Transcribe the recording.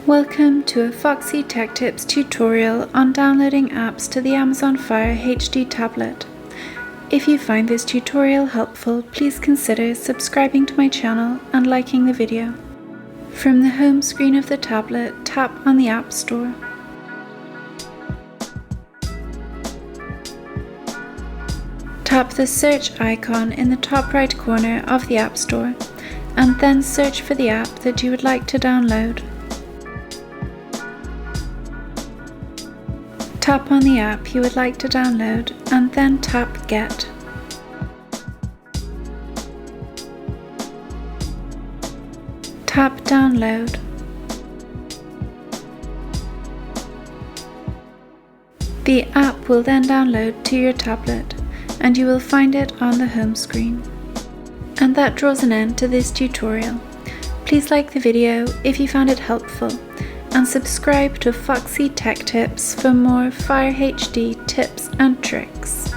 Welcome to a Foxy Tech Tips tutorial on downloading apps to the Amazon Fire HD tablet. If you find this tutorial helpful, please consider subscribing to my channel and liking the video. From the home screen of the tablet, tap on the App Store. Tap the search icon in the top right corner of the App Store, and then search for the app that you would like to download. Tap on the app you would like to download and then tap Get. Tap Download. The app will then download to your tablet and you will find it on the home screen. And that draws an end to this tutorial. Please like the video if you found it helpful, and subscribe to Foxy Tech Tips for more Fire HD tips and tricks.